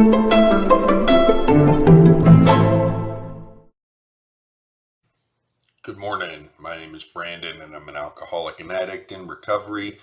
Good morning. My name is Brandon and I'm an alcoholic and addict in recovery.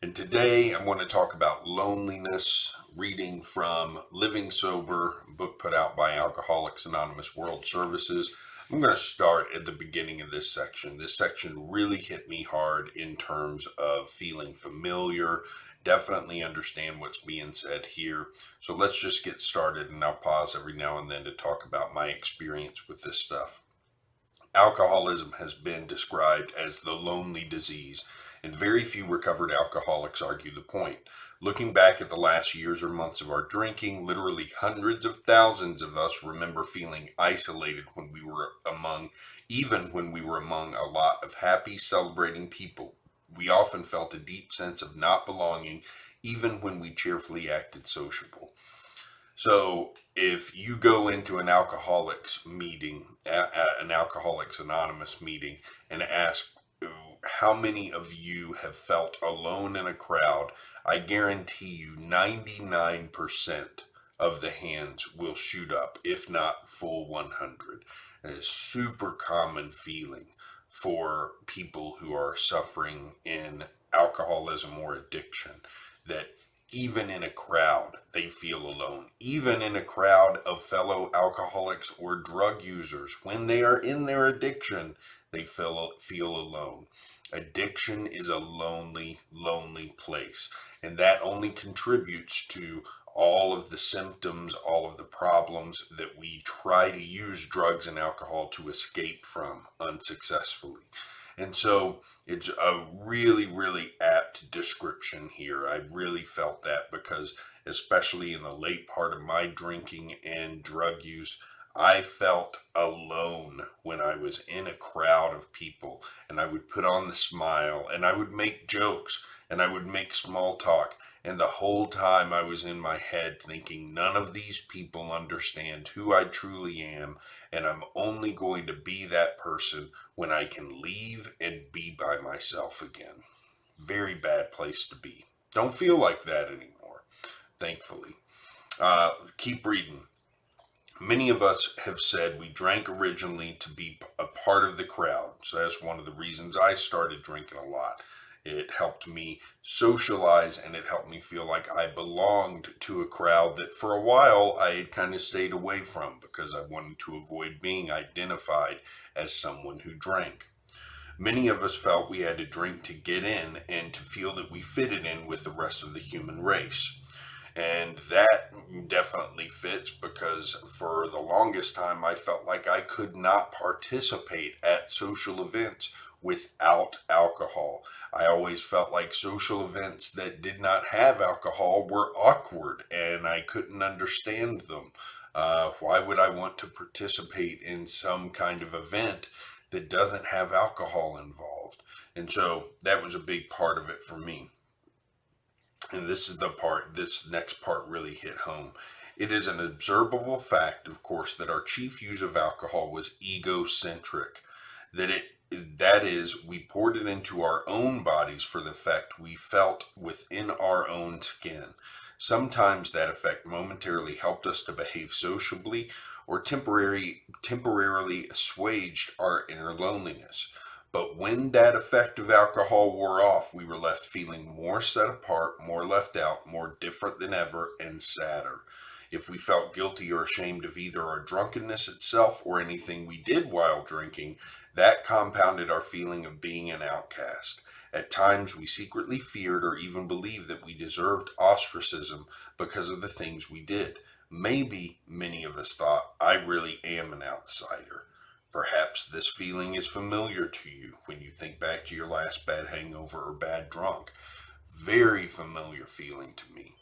And today I want to talk about loneliness, reading from Living Sober, a book put out by Alcoholics Anonymous World Services. I'm going to start at the beginning of this section. This section really hit me hard in terms of feeling familiar. Definitely understand what's being said here. So let's just get started, and I'll pause every now and then to talk about my experience with this stuff. Alcoholism has been described as the lonely disease, and very few recovered alcoholics argue the point. Looking back at the last years or months of our drinking, literally hundreds of thousands of us remember feeling isolated even when we were among a lot of happy, celebrating people. We often felt a deep sense of not belonging, even when we cheerfully acted sociable. So if you go into an alcoholics meeting, an Alcoholics Anonymous meeting, and ask how many of you have felt alone in a crowd, I guarantee you 99% of the hands will shoot up, if not full 100. It is a super common feeling for people who are suffering in alcoholism or addiction, that even in a crowd, they feel alone. Even in a crowd of fellow alcoholics or drug users, when they are in their addiction, they feel alone. Addiction is a lonely, lonely place, and that only contributes to all of the symptoms, all of the problems that we try to use drugs and alcohol to escape from unsuccessfully. And so it's a really, really apt description here. I really felt that because, especially in the late part of my drinking and drug use, I felt alone when I was in a crowd of people, and I would put on the smile and I would make jokes and I would make small talk. And the whole time I was in my head thinking, none of these people understand who I truly am, and I'm only going to be that person when I can leave and be by myself again. Very bad place to be. Don't feel like that anymore, thankfully. Keep reading. Many of us have said we drank originally to be a part of the crowd. So that's one of the reasons I started drinking a lot. It helped me socialize, and it helped me feel like I belonged to a crowd that for a while I had kind of stayed away from because I wanted to avoid being identified as someone who drank. Many of us felt we had to drink to get in and to feel that we fitted in with the rest of the human race. And that definitely fits because for the longest time I felt like I could not participate at social events without alcohol. I always felt like social events that did not have alcohol were awkward and I couldn't understand them. Why would I want to participate in some kind of event that doesn't have alcohol involved? And so that was a big part of it for me. And this next part really hit home. It is an observable fact, of course, that our chief use of alcohol was egocentric. That is, we poured it into our own bodies for the effect we felt within our own skin. Sometimes that effect momentarily helped us to behave sociably or temporarily assuaged our inner loneliness. But when that effect of alcohol wore off, we were left feeling more set apart, more left out, more different than ever, and sadder. If we felt guilty or ashamed of either our drunkenness itself or anything we did while drinking, that compounded our feeling of being an outcast. At times, we secretly feared or even believed that we deserved ostracism because of the things we did. Maybe many of us thought, I really am an outsider. Perhaps this feeling is familiar to you when you think back to your last bad hangover or bad drunk. Very familiar feeling to me.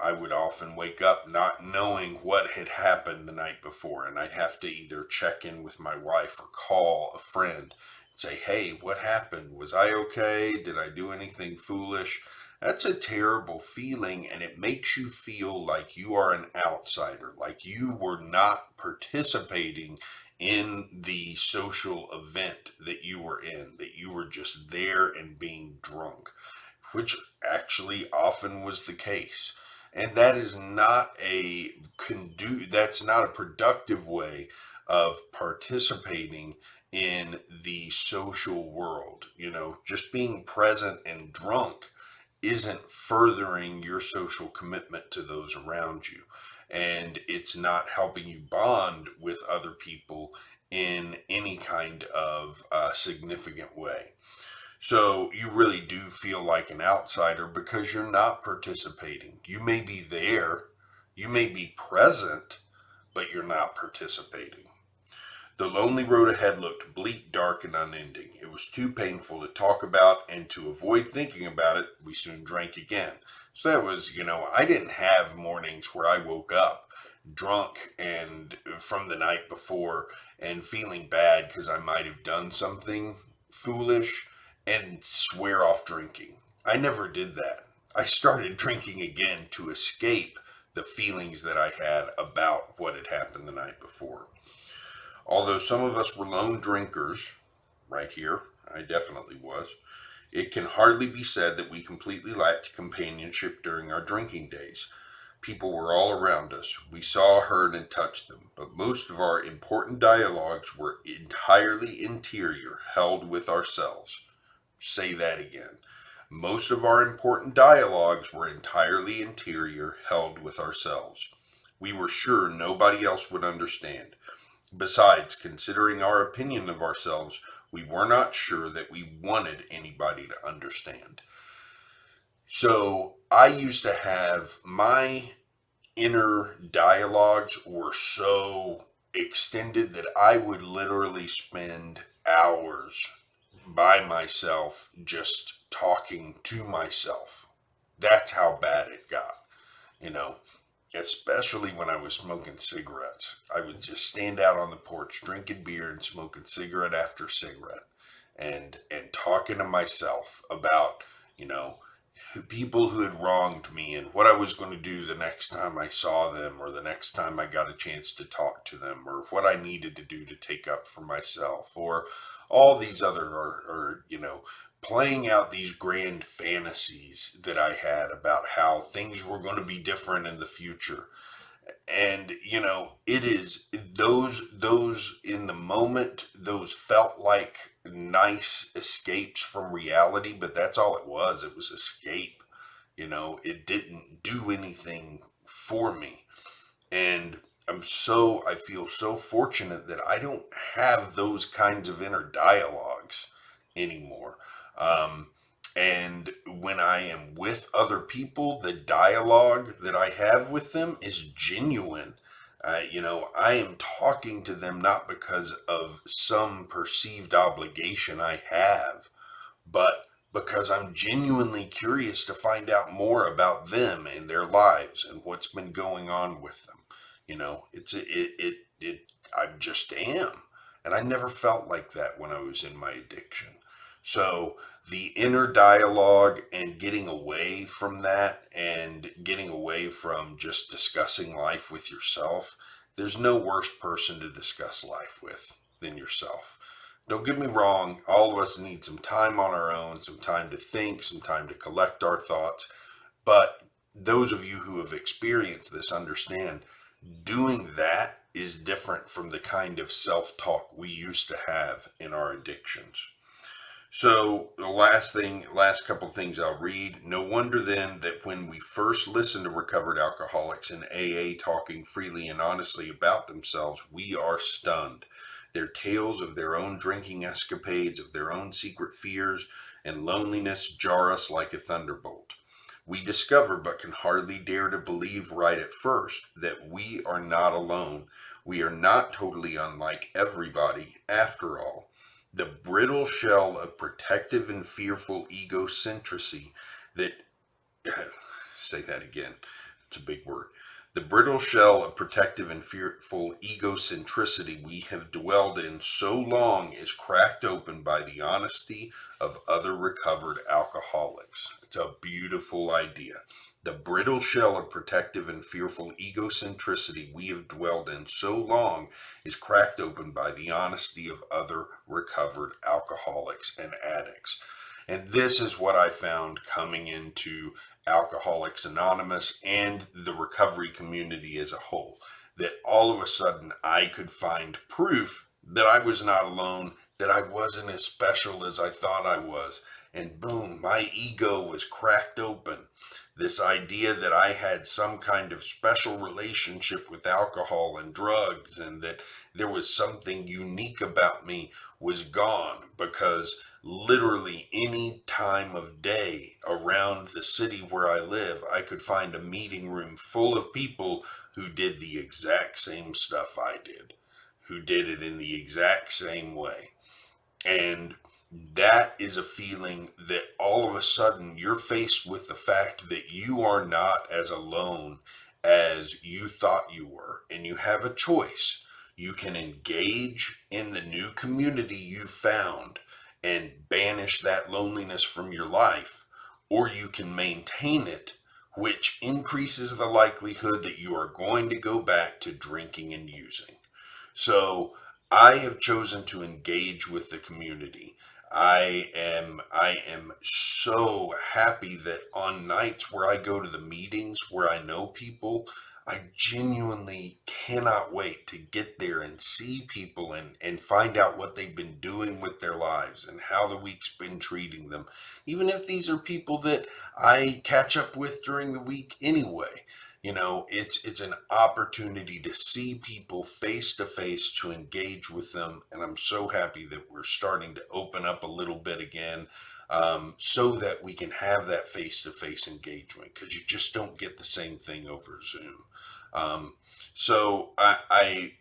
I would often wake up not knowing what had happened the night before, and I'd have to either check in with my wife or call a friend and say, hey, what happened? Was I okay? Did I do anything foolish? That's a terrible feeling, and it makes you feel like you are an outsider, like you were not participating in the social event that you were in, that you were just there and being drunk, which actually often was the case. And that is not a that's not a productive way of participating in the social world. Just being present and drunk isn't furthering your social commitment to those around you. And it's not helping you bond with other people in any kind of significant way. So you really do feel like an outsider because you're not participating. You may be there, you may be present, but you're not participating. The lonely road ahead looked bleak, dark, and unending. It was too painful to talk about, and to avoid thinking about it, we soon drank again. So that was, I didn't have mornings where I woke up drunk and from the night before and feeling bad because I might have done something foolish and swear off drinking. I never did that. I started drinking again to escape the feelings that I had about what had happened the night before. Although some of us were lone drinkers, right here, I definitely was, it can hardly be said that we completely lacked companionship during our drinking days. People were all around us. We saw, heard, and touched them, but most of our important dialogues were entirely interior, held with ourselves. Say that again. Most of our important dialogues were entirely interior, held with ourselves. We were sure nobody else would understand. Besides, considering our opinion of ourselves, we were not sure that we wanted anybody to understand. So I used to have my inner dialogues were so extended that I would literally spend hours by myself just talking to myself. That's how bad it got, you know. Especially when I was smoking cigarettes. I would just stand out on the porch drinking beer and smoking cigarette after cigarette and talking to myself about, you know, people who had wronged me and what I was going to do the next time I saw them or the next time I got a chance to talk to them or what I needed to do to take up for myself or all these other or playing out these grand fantasies that I had about how things were going to be different in the future. And it is those in the moment, those felt like nice escapes from reality, but that's all it was. It was escape. It didn't do anything for me. And I feel so fortunate that I don't have those kinds of inner dialogues anymore. And when I am with other people, the dialogue that I have with them is genuine. I am talking to them not because of some perceived obligation I have, but because I'm genuinely curious to find out more about them and their lives and what's been going on with them. I just am. And I never felt like that when I was in my addiction. So the inner dialogue and getting away from that and getting away from just discussing life with yourself, there's no worse person to discuss life with than yourself. Don't get me wrong, all of us need some time on our own, some time to think, some time to collect our thoughts. But those of you who have experienced this understand doing that is different from the kind of self-talk we used to have in our addictions. So the last couple things I'll read. No wonder then that when we first listen to recovered alcoholics in AA talking freely and honestly about themselves, we are stunned. Their tales of their own drinking escapades, of their own secret fears and loneliness jar us like a thunderbolt. We discover, but can hardly dare to believe right at first, that we are not alone. We are not totally unlike everybody, after all. The brittle shell of protective and fearful egocentricity that, say that again, it's a big word. The brittle shell of protective and fearful egocentricity we have dwelled in so long is cracked open by the honesty of other recovered alcoholics. It's a beautiful idea. The brittle shell of protective and fearful egocentricity we have dwelled in so long is cracked open by the honesty of other recovered alcoholics and addicts. And this is what I found coming into Alcoholics Anonymous and the recovery community as a whole. that all of a sudden I could find proof that I was not alone, that I wasn't as special as I thought I was. And boom, my ego was cracked open. This idea that I had some kind of special relationship with alcohol and drugs and that there was something unique about me was gone, because literally any time of day around the city where I live, I could find a meeting room full of people who did the exact same stuff I did, who did it in the exact same way. And that is a feeling that all of a sudden you're faced with the fact that you are not as alone as you thought you were. And you have a choice. You can engage in the new community you found and banish that loneliness from your life, or you can maintain it, which increases the likelihood that you are going to go back to drinking and using. So I have chosen to engage with the community. I am so happy that on nights where I go to the meetings where I know people, I genuinely cannot wait to get there and see people and find out what they've been doing with their lives and how the week's been treating them. Even if these are people that I catch up with during the week anyway. It's an opportunity to see people face to face, to engage with them, and I'm so happy that we're starting to open up a little bit again, so that we can have that face to face engagement, because you just don't get the same thing over Zoom. Um, so I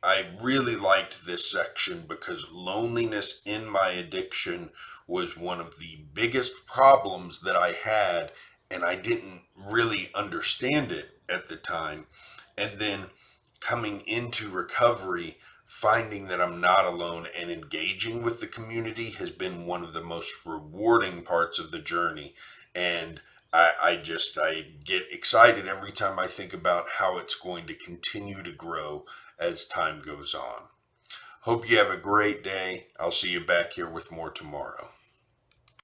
really liked this section because loneliness in my addiction was one of the biggest problems that I had, and I didn't really understand it at the time. And then coming into recovery, finding that I'm not alone and engaging with the community has been one of the most rewarding parts of the journey. And I get excited every time I think about how it's going to continue to grow as time goes on. Hope you have a great day. I'll see you back here with more tomorrow.